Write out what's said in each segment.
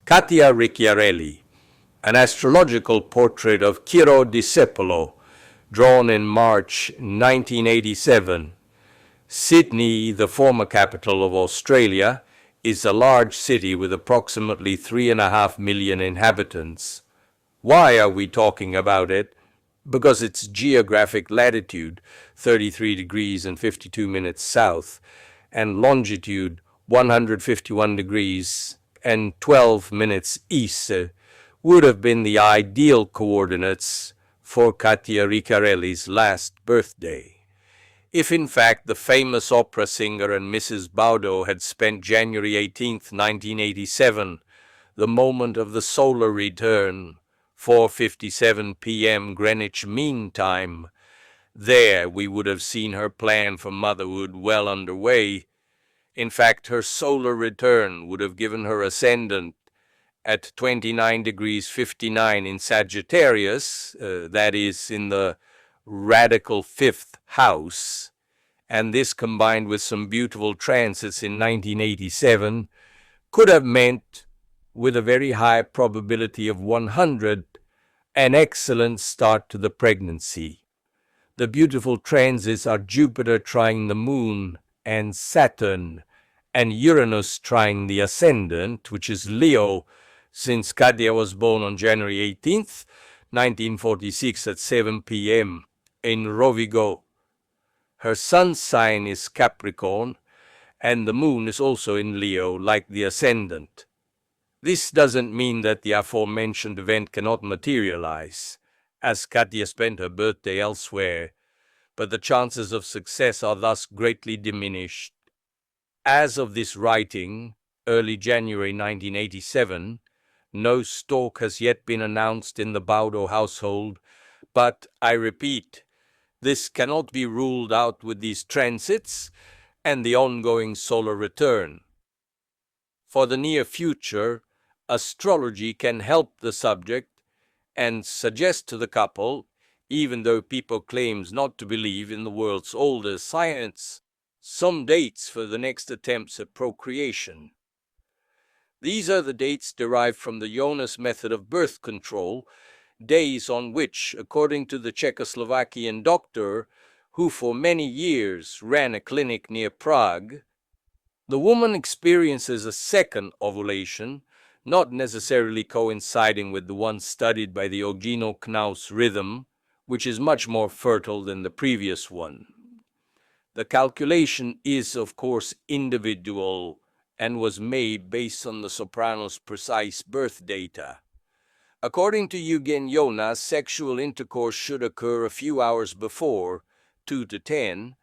Katia Ricciarelli, an astrological portrait of Ciro Discepolo, drawn in March 1987. Sydney, the former capital of Australia, is a large city with approximately 3.5 million inhabitants. Why are we talking about it? Because its geographic latitude, 33 degrees and 52 minutes south, and longitude, 151 degrees and 12 minutes east, would have been the ideal coordinates for Katia Ricciarelli's last birthday. If in fact the famous opera singer and Mrs. Baudo had spent January 18, 1987, the moment of the solar return, 4:57 p.m. Greenwich Mean Time, there we would have seen her plan for motherhood well underway. In fact, her solar return would have given her ascendant at 29 degrees 59 in Sagittarius, that is, in the radical fifth house, and this combined with some beautiful transits in 1987 could have meant, with a very high probability of 100, an excellent start to the pregnancy. The beautiful transits are Jupiter trine the Moon and Saturn, and Uranus trine the ascendant, which is Leo, since Katia was born on January 18th, 1946 at 7 p.m. in Rovigo. Her sun sign is Capricorn, and the moon is also in Leo, like the ascendant. This doesn't mean that the aforementioned event cannot materialize, as Katia spent her birthday elsewhere, but the chances of success are thus greatly diminished. As of this writing, early January 1987, no stork has yet been announced in the Baudo household, but, I repeat, this cannot be ruled out with these transits and the ongoing solar return. For the near future, astrology can help the subject and suggest to the couple, even though people claims not to believe in the world's oldest science, some dates for the next attempts at procreation. These are the dates derived from the Jonas method of birth control, days on which, according to the Czechoslovakian doctor, who for many years ran a clinic near Prague, the woman experiences a second ovulation, not necessarily coinciding with the one studied by the Ogino-Knaus rhythm, which is much more fertile than the previous one. The calculation is, of course, individual and was made based on the soprano's precise birth data. According to Eugen Jonas, sexual intercourse should occur a few hours before, 2 to 10,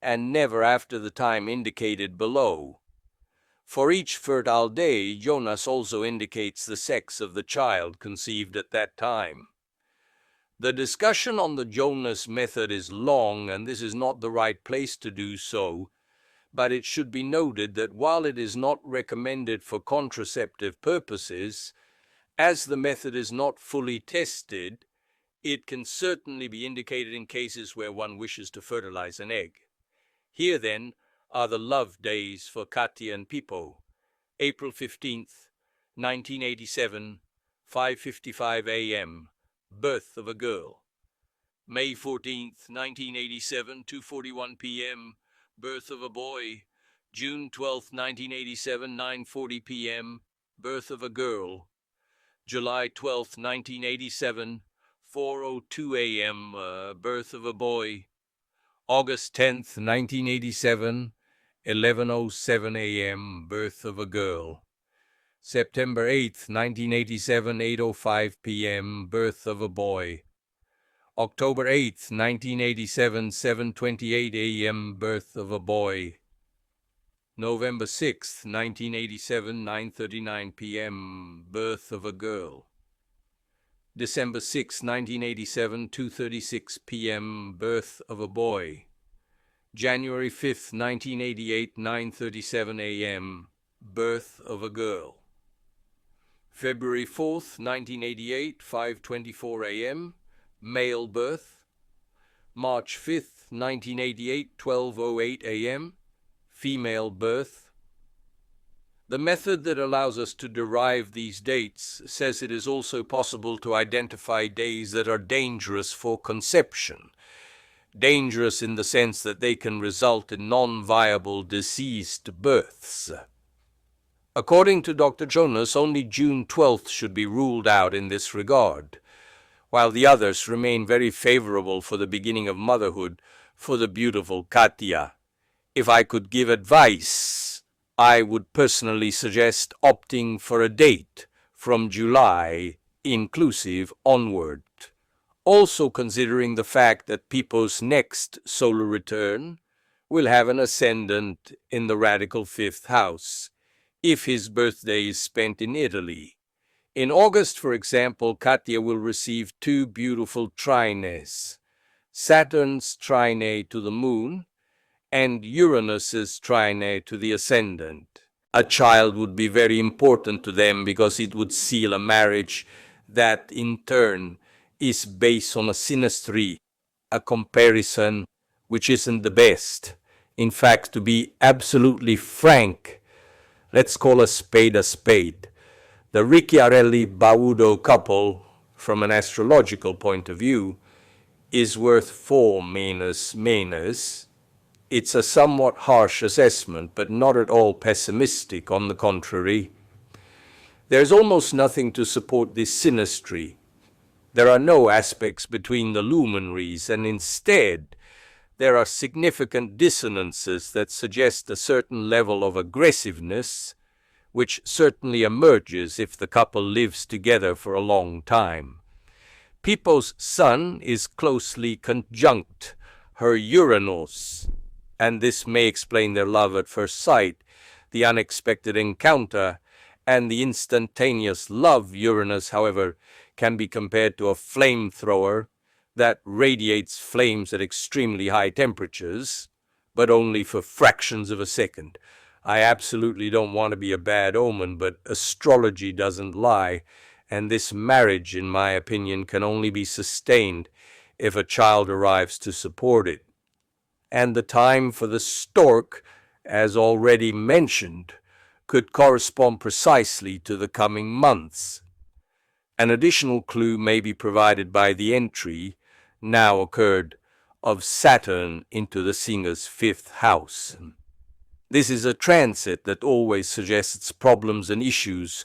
and never after the time indicated below. For each fertile day, Jonas also indicates the sex of the child conceived at that time. The discussion on the Jonas method is long, and this is not the right place to do so, but it should be noted that while it is not recommended for contraceptive purposes, as the method is not fully tested, it can certainly be indicated in cases where one wishes to fertilize an egg. Here, then, are the love days for Katia and Pippo. April 15th, 1987, 5:55 a.m., birth of a girl. May 14th, 1987, 2:41 p.m., birth of a boy. June 12th, 1987, 9:40 p.m., birth of a girl. July 12th, 1987, 4:02 a.m., birth of a boy. August 10th, 1987, 11:07 a.m., birth of a girl. September 8th, 1987, 8:05 p.m., birth of a boy. October 8th, 1987, 7:28 a.m., birth of a boy. November 6th, 1987, 9:39 p.m., birth of a girl. December 6, 1987, 2:36 p.m., birth of a boy. January 5th, 1988, 9:37 a.m., birth of a girl. February 4th, 1988, 5:24 a.m., male birth. March 5th, 1988, 12:08 a.m., female birth. The method that allows us to derive these dates says it is also possible to identify days that are dangerous for conception. Dangerous in the sense that they can result in non-viable deceased births. According to Dr. Jonas, only June 12th should be ruled out in this regard, while the others remain very favorable for the beginning of motherhood for the beautiful Katia. If I could give advice, I would personally suggest opting for a date from July inclusive onward. Also considering the fact that Pippo's next solar return will have an ascendant in the radical fifth house, if his birthday is spent in Italy. In August, for example, Katia will receive two beautiful trines, Saturn's trine to the moon and Uranus's trine to the ascendant. A child would be very important to them because it would seal a marriage that, in turn, is based on a synastry, a comparison which isn't the best. In fact, to be absolutely frank, let's call a spade a spade. The Ricciarelli-Baudo couple, from an astrological point of view, is worth 4 minus. It's a somewhat harsh assessment, but not at all pessimistic, on the contrary. There's almost nothing to support this synastry. There are no aspects between the luminaries, and instead, there are significant dissonances that suggest a certain level of aggressiveness, which certainly emerges if the couple lives together for a long time. Pippo's sun is closely conjunct her Uranus, and this may explain their love at first sight, the unexpected encounter, and the instantaneous love. Uranus, however, can be compared to a flamethrower that radiates flames at extremely high temperatures, but only for fractions of a second. I absolutely don't want to be a bad omen, but astrology doesn't lie, and this marriage, in my opinion, can only be sustained if a child arrives to support it. And the time for the stork, as already mentioned, could correspond precisely to the coming months. An additional clue may be provided by the entry, now occurred, of Saturn into the singer's fifth house. This is a transit that always suggests problems and issues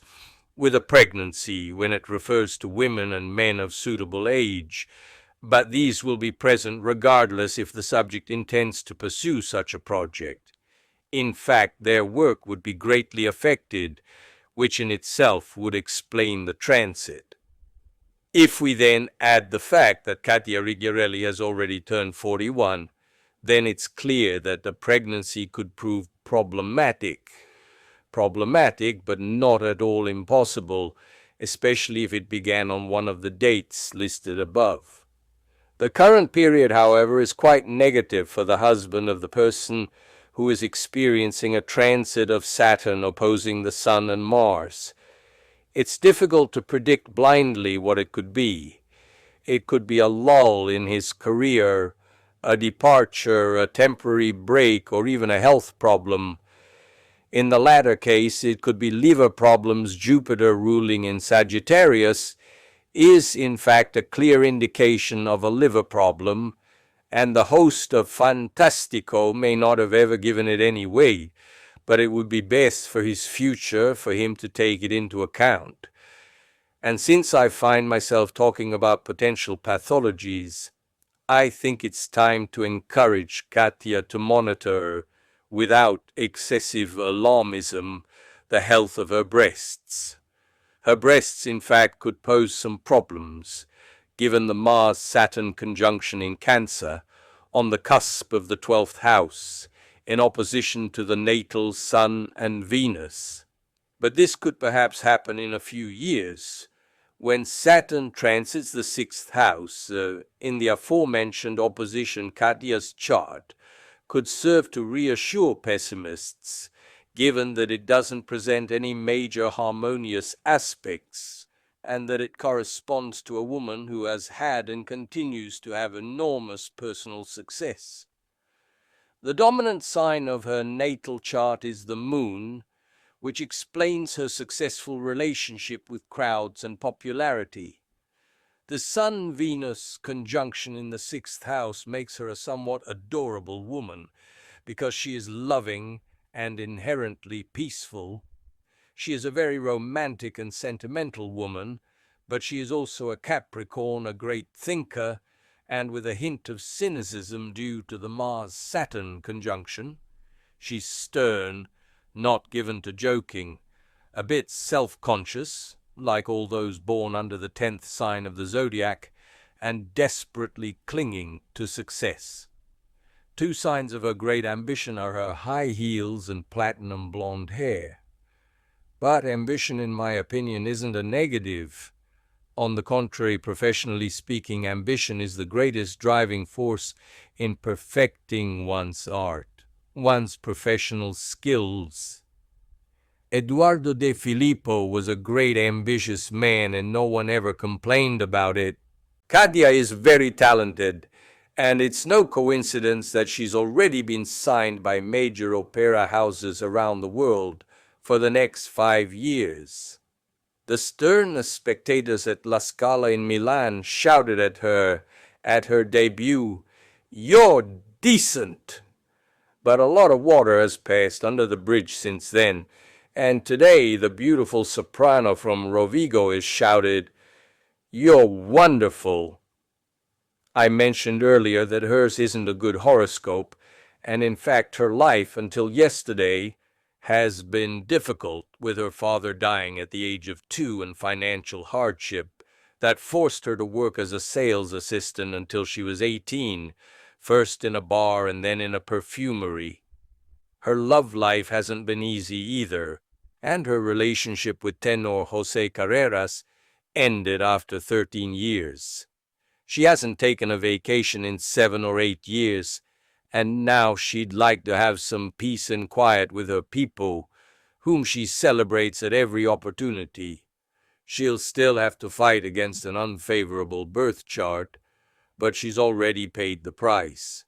with a pregnancy when it refers to women and men of suitable age, but these will be present regardless if the subject intends to pursue such a project. In fact, their work would be greatly affected, which in itself would explain the transit. If we then add the fact that Katia Ricciarelli has already turned 41, then it's clear that the pregnancy could prove problematic, but not at all impossible, especially if it began on one of the dates listed above. The current period, however, is quite negative for the husband of the person who is experiencing a transit of Saturn opposing the Sun and Mars. It's difficult to predict blindly what it could be. It could be a lull in his career, a departure, a temporary break, or even a health problem. In the latter case, it could be liver problems. Jupiter ruling in Sagittarius is, in fact, a clear indication of a liver problem, and the host of Fantastico may not have ever given it any weight, but it would be best for his future for him to take it into account. And since I find myself talking about potential pathologies, I think it's time to encourage Katia to monitor, without excessive alarmism, the health of her breasts. Her breasts, in fact, could pose some problems, given the Mars-Saturn conjunction in Cancer, on the cusp of the 12th house, in opposition to the natal Sun and Venus. But this could perhaps happen in a few years, when Saturn transits the 6th house. In the aforementioned opposition, Katia's chart could serve to reassure pessimists, given that it doesn't present any major harmonious aspects, and that it corresponds to a woman who has had and continues to have enormous personal success. The dominant sign of her natal chart is the moon, which explains her successful relationship with crowds and popularity. The Sun-Venus conjunction in the sixth house makes her a somewhat adorable woman because she is loving and inherently peaceful. She is a very romantic and sentimental woman, but she is also a Capricorn, a great thinker, and with a hint of cynicism due to the Mars-Saturn conjunction. She's stern, not given to joking, a bit self-conscious, like all those born under the 10th sign of the zodiac, and desperately clinging to success. Two signs of her great ambition are her high heels and platinum blonde hair. But ambition, in my opinion, isn't a negative. On the contrary, professionally speaking, ambition is the greatest driving force in perfecting one's art, one's professional skills. Eduardo de Filippo was a great ambitious man and no one ever complained about it. Katia is very talented, and it's no coincidence that she's already been signed by major opera houses around the world for the next 5 years. The stern spectators at La Scala in Milan shouted at her debut, "You're decent!" But a lot of water has passed under the bridge since then, and today the beautiful soprano from Rovigo is shouted, "You're wonderful!" I mentioned earlier that hers isn't a good horoscope, and in fact her life until yesterday has been difficult, with her father dying at the age of 2 and financial hardship that forced her to work as a sales assistant until she was 18, first in a bar and then in a perfumery. Her love life hasn't been easy either, and her relationship with tenor Jose Carreras ended after 13 years. She hasn't taken a vacation in 7 or 8 years, and now she'd like to have some peace and quiet with her people, whom she celebrates at every opportunity. She'll still have to fight against an unfavorable birth chart, but she's already paid the price.